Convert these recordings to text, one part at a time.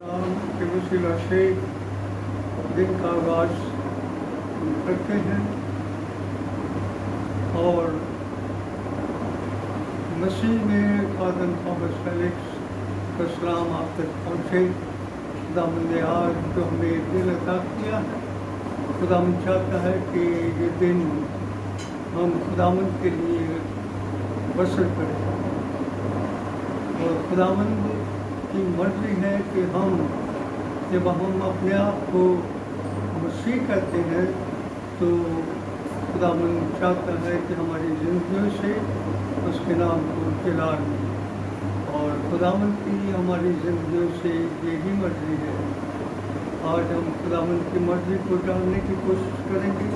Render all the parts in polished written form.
नाम के वसीला से दिन का आगाज करते हैं और मसीह में खादम थॉमस फेलिक्स का सलाम आप तक पहुँचे। खुदावंद ने आज जो हमें दिन अता किया है, खुदावंद चाहता है कि ये दिन हम खुदावंद के लिए बसर करें और खुदावंद की मर्जी है कि हम जब हम अपने आप को मसीह करते हैं तो खुदावंद चाहता है कि हमारी ज़िंदगियों से उसके नाम को जलाल मिले और खुदावंद की हमारी ज़िंदगियों से यही मर्जी है। आज हम खुदावंद की मर्जी को जानने की कोशिश करेंगे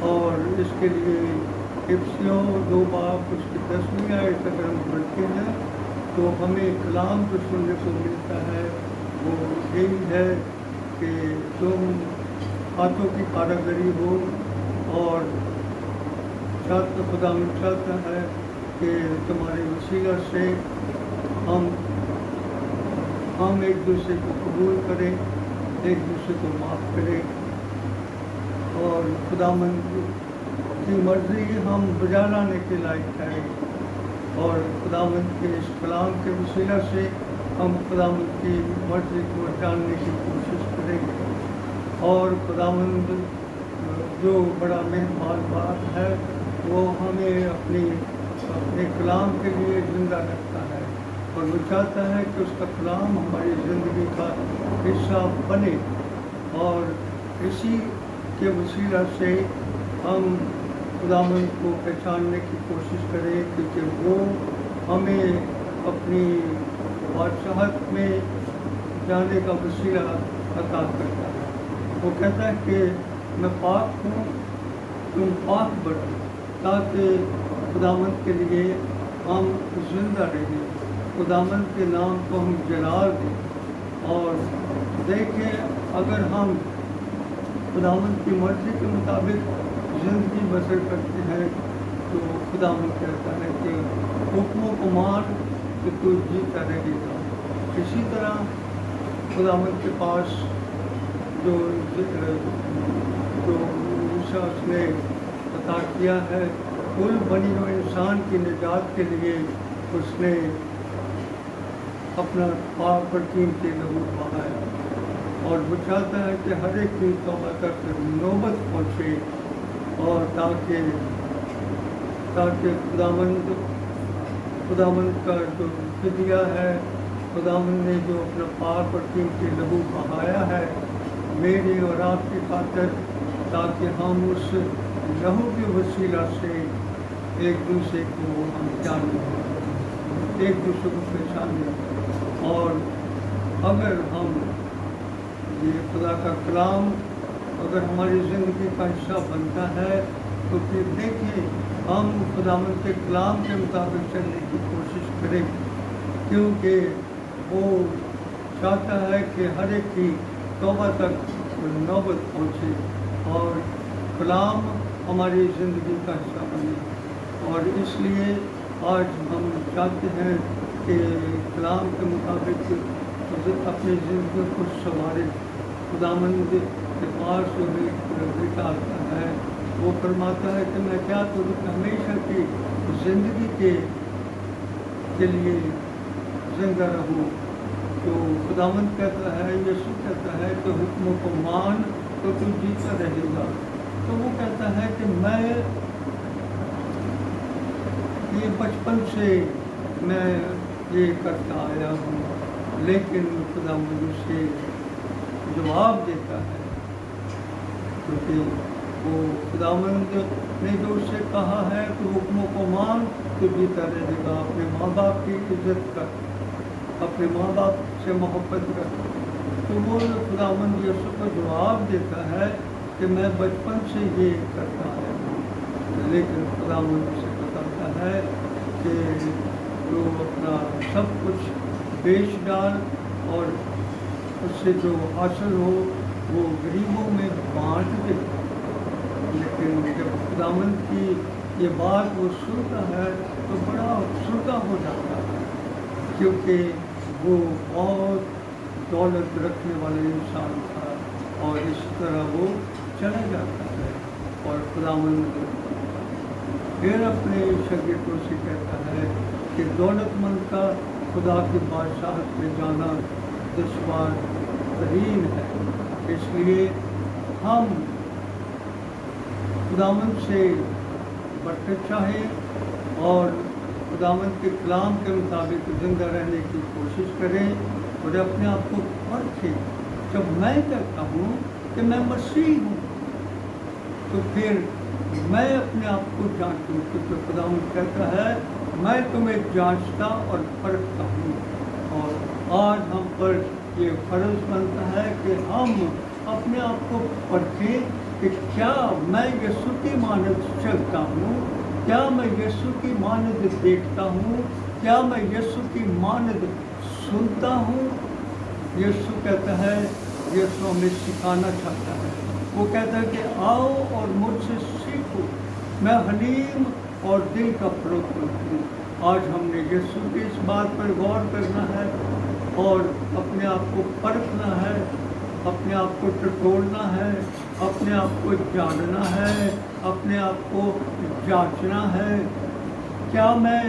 और इसके लिए इफ्सियों 2 बाब उसकी 10वीं आयत अगर हम पढ़ते हैं तो हमें कलाम जो सुनने को मिलता है वो यही है कि तुम हाथों की कारीगरी हो और खुदा चाहता है कि तुम्हारे वसीला से हम एक दूसरे को कबूल करें, एक दूसरे को माफ़ करें और खुदावंद की मर्जी हम बजा लाने के लायक ठहरें और खुदावंद के इस कलाम के वसीला से हम खुदावंद की मर्जी को जानने की कोशिश करेंगे और खुदावंद जो बड़ा मेहरबान बात है वो हमें अपने कलाम के लिए ज़िंदा रखता है और वो चाहता है कि उसका कलाम हमारी ज़िंदगी का हिस्सा बने और इसी के वसीला से हम खुदावंद को पहचानने की कोशिश करें क्योंकि वो हमें अपनी बादशाहत में जाने का वसीला अता करता है। वो कहता है कि मैं पाक हूँ, तुम पाक बनो, ताकि खुदावंद के लिए हम जिंदा रहें, खुदावंद के नाम को हम जलाल दें और देखें अगर हम खुदावंद की मर्जी के मुताबिक ज़िंदगी बसर करते हैं तो खुदावंद कहता है कि हुक्मों को मान तो तू जीता रहेगा। इसी तरह खुदावंद के पास जो विश्वास ने अता किया है कुल बनी हुए इंसान की निजात के लिए उसने अपना पाक और कीमती लहू बहाया और वो चाहता है कि हर एक की तौबा तक नौबत पहुँचे और ताकि खुदावंद का जो फिदिया है, खुदावंद ने जो अपना पाक और कीमती लहू बहाया है मेरे और आपकी खातिर, ताकि हम उस लहू के वसीला से एक दूसरे को हम जानें, एक दूसरे को पहचानें और अगर हम ये खुदा का कलाम अगर हमारी ज़िंदगी का हिस्सा बनता है तो फिर देखिए हम खुदावंद के कलाम के मुताबिक चलने की कोशिश करें क्योंकि वो चाहता है कि हर एक की तौबा तक नौबत पहुँचे और कलाम हमारी ज़िंदगी का हिस्सा बने और इसलिए आज हम चाहते हैं कि कलाम के मुताबिक अपनी ज़िंदगी को संवारें। खुदावंद के पास जो बेटा आता है वो फरमाता है कि मैं क्या करूँ कि हमेशा की ज़िंदगी के लिए जिंदा रहूँ। तो खुदावंद कहता है, यीशु कहता है कि हुक्मों को मान तो तू जीता रहेगा। तो वो कहता है कि मैं ये बचपन से मैं ये करता आया हूँ, लेकिन खुदावंद उससे जवाब देता है क्योंकि वो खुदावंद ने जो उससे कहा है कि हुक्मों को मान तो जीता रहेगा। अपने माँ बाप की इज्जत कर, अपने माँ बाप से मोहब्बत कर। तो वो खुदावंद यीशु को जवाब देता है कि मैं बचपन से ये करता आया हूँ, लेकिन खुदावंद से बताता है कि जो अपना सब कुछ बेच डाल और उससे जो हासिल हो वो गरीबों में बांट दे। लेकिन जब खुदावंद की ये बात वो सुनता है तो बड़ा अफसरदा हो जाता है क्योंकि वो बहुत दौलत रखने वाला इंसान था, और इस तरह वो चला जाता है। और खुदावंद फिर अपने शागिर्दों से कहता है कि दौलतमंद का खुदा की बादशाहत में जाना दुश्वार तरीन है। इसलिए हम खुदावंद से बरकत चाहें और खुदावंद के कलाम के मुताबिक जिंदा रहने की कोशिश करें, और अपने आप को परखें। जब मैं कहता हूँ कि मैं मसीह हूँ, तो फिर मैं अपने आप को जांचूं, क्योंकि खुदावंद कहता है मैं तुम्हें जांचता और परखता हूँ। और आज हम पर ये फर्ज बनता है कि हम अपने आप को परखें कि क्या मैं यीशु की मानद चलता हूँ, क्या मैं यीशु की मानद देखता हूँ, क्या मैं यीशु की मानद सुनता हूँ। यीशु कहता है, यीशु हमें सिखाना चाहता है। वो कहता है कि आओ और मुझसे सीखो, मैं हलीम और दिल का फरोख्त हूँ। आज हमने यीशु की इस बात पर गौर करना है और अपने आप को परखना है, अपने आप को टटोलना है, अपने आप को जानना है, अपने आप को जांचना है। क्या मैं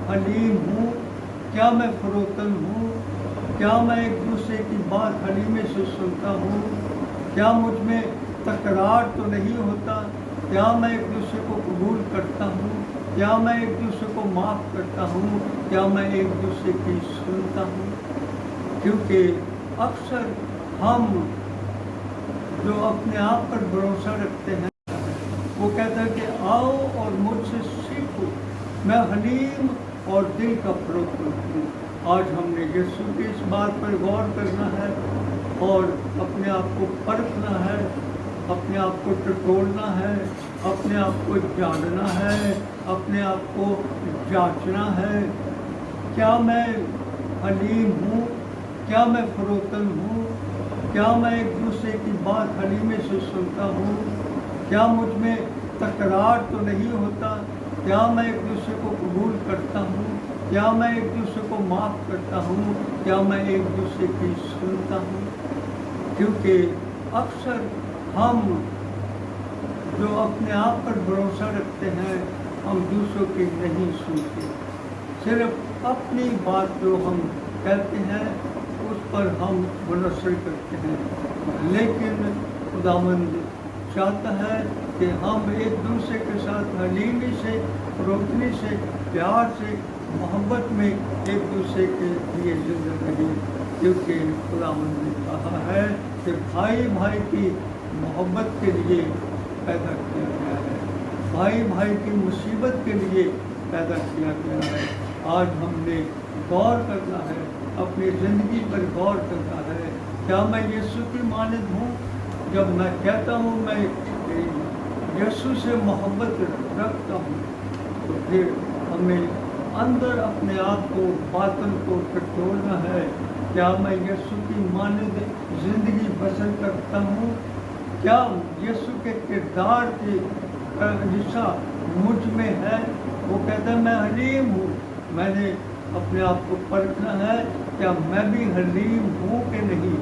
हलीम हूँ, क्या मैं फरोतन हूँ, क्या मैं एक दूसरे की बात हलीमे से सुनता हूँ, क्या मुझ में तकरार तो नहीं होता, क्या मैं एक दूसरे को कबूल करता हूँ, क्या मैं एक दूसरे को माफ़ करता हूँ, क्या मैं एक दूसरे की सुनता हूँ। क्योंकि अक्सर हम जो अपने आप पर भरोसा रखते हैं, वो कहता है कि आओ और मुझसे सीखो, मैं हलीम और दिल का फरोख्त हूँ। आज हमने यीशु की इस बात पर गौर करना है और अपने आप को परखना है, अपने आप को टटोलना है, अपने आप को जानना है, अपने आप को जांचना है। क्या मैं हलीम हूँ, क्या मैं फरोतन हूँ, क्या मैं एक दूसरे की बात हलीमे से सुनता हूँ, क्या मुझ में तकरार तो नहीं होता, क्या मैं एक दूसरे को कबूल करता हूँ, क्या मैं एक दूसरे को माफ़ करता हूँ, क्या मैं एक दूसरे की सुनता हूँ। क्योंकि अक्सर हम जो अपने आप पर भरोसा रखते हैं, हम दूसरों की नहीं सुनते, सिर्फ अपनी बात जो हम कहते हैं उस पर हम मुनसर करते हैं। लेकिन खुदावंद चाहता है कि हम एक दूसरे के साथ हलीमी से, रोकनी से, प्यार से, मोहब्बत में एक दूसरे के लिए जिंदा रहें। क्योंकि खुदावंद ने कहा है कि भाई भाई की मोहब्बत के लिए पैदा किया गया है, भाई भाई की मुसीबत के लिए पैदा किया गया है। आज हमने गौर करना है, अपनी ज़िंदगी पर गौर करना है। क्या मैं यीशु की मानद हूँ? जब मैं कहता हूँ मैं यीशु से मोहब्बत रखता हूँ, तो फिर हमें अंदर अपने आप को, बातन को टटोलना है। क्या मैं यीशु की मानद ज़िंदगी बसर करता हूँ? क्या यीशु के किरदार की हिस्सा मुझ में है? वो कहता है मैं हलीम हूँ। मैंने अपने आप को परखना है, क्या मैं भी हलीम हूँ कि नहीं,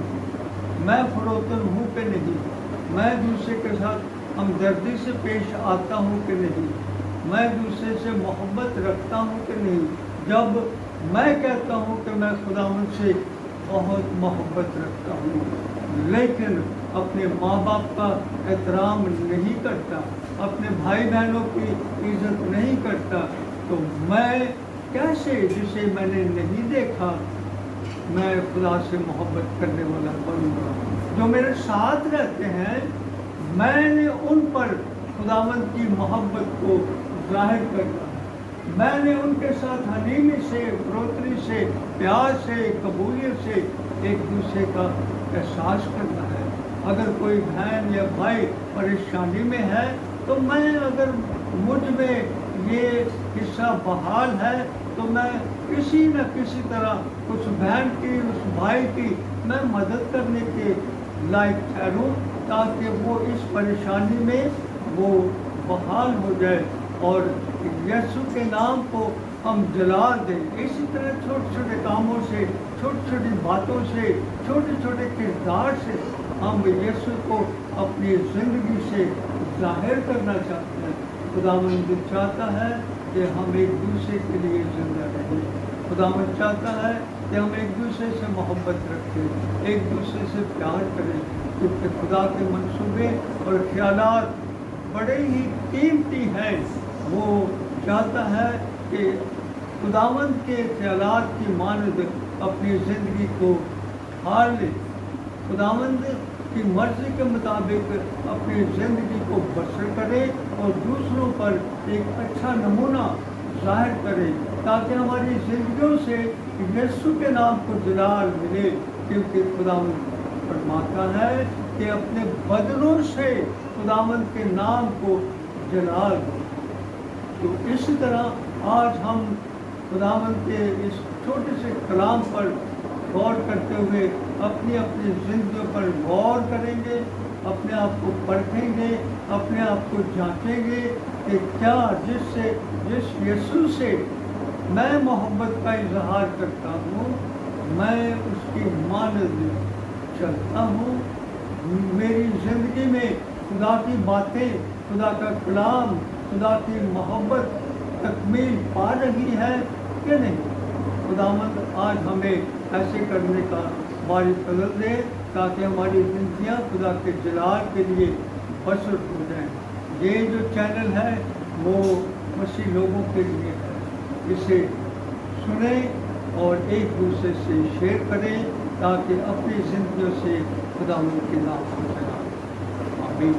मैं फरोतन हूँ कि नहीं, मैं दूसरे के साथ हमदर्दी से पेश आता हूँ कि नहीं, मैं दूसरे से मोहब्बत रखता हूँ कि नहीं। जब मैं कहता हूँ कि मैं खुदावंद से बहुत मोहब्बत रखता हूँ, लेकिन अपने माँ बाप का एहतराम नहीं करता, अपने भाई बहनों की इज्जत नहीं करता, तो मैं कैसे, जिसे मैंने नहीं देखा, मैं खुदा से मोहब्बत करने वाला बनूंगा। जो मेरे साथ रहते हैं, मैंने उन पर खुदावंद की मोहब्बत को जाहिर करना है। मैंने उनके साथ हलीमी से, फरोतनी से, प्यार से, कबूलियत से एक दूसरे का एहसास करना है। अगर कोई बहन या भाई परेशानी में है, तो मैं, अगर मुझ में ये हिस्सा बहाल है, तो मैं किसी न किसी तरह उस बहन की, उस भाई की मैं मदद करने के लायक ठहरूं, ताकि वो इस परेशानी में वो बहाल हो जाए और यीशु के नाम को हम जला दें। इसी तरह छोटे छोटे कामों से, छोटी छोटी बातों से, छोटे छोटे किरदार से हम यीशु को अपनी ज़िंदगी से जाहिर करना चाहते हैं। खुदावंद चाहता है कि हम एक दूसरे के लिए जिंदा रहें। खुदावंद चाहता है कि हम एक दूसरे से मोहब्बत रखें, एक दूसरे से प्यार करें, क्योंकि खुदा के मंसूबे और ख्यालात बड़े ही कीमती हैं। वो चाहता है कि खुदावंद के ख्यालात की मानद अपनी ज़िंदगी को हार ले, खुदावंद की मर्ज़ी के मुताबिक अपनी ज़िंदगी को बसर करे और दूसरों पर एक अच्छा नमूना ज़ाहिर करे, ताकि हमारी ज़िंदगियों से यीशु के नाम को जलाल मिले। क्योंकि खुदावंद फरमाता है कि अपने बदनों से खुदावंद के नाम को जलाल दो। तो इसी तरह आज हम खुदावंद के इस छोटे से कलाम पर गौर करते हुए अपनी अपनी ज़िंदगियों पर गौर करेंगे, अपने आप को परखेंगे, अपने आप को जांचेंगे कि क्या जिस यीशु से मैं मोहब्बत का इजहार करता हूँ, मैं उसकी मानद चलता हूँ। मेरी ज़िंदगी में खुदा की बातें, खुदा का कलाम, खुदा की मोहब्बत तकमील पा रही है कि नहीं। खुदावंद आज हमें ऐसे करने का बारी फजल दे, ताकि हमारी ज़िंदगियाँ खुदा के जलाल के लिए बसर हो जाएं। ये जो चैनल है वो मसीह लोगों के लिए है, इसे सुनें और एक दूसरे से शेयर करें, ताकि अपनी ज़िंदगियों से खुदावंद के नाम को चलाएं। आमीन।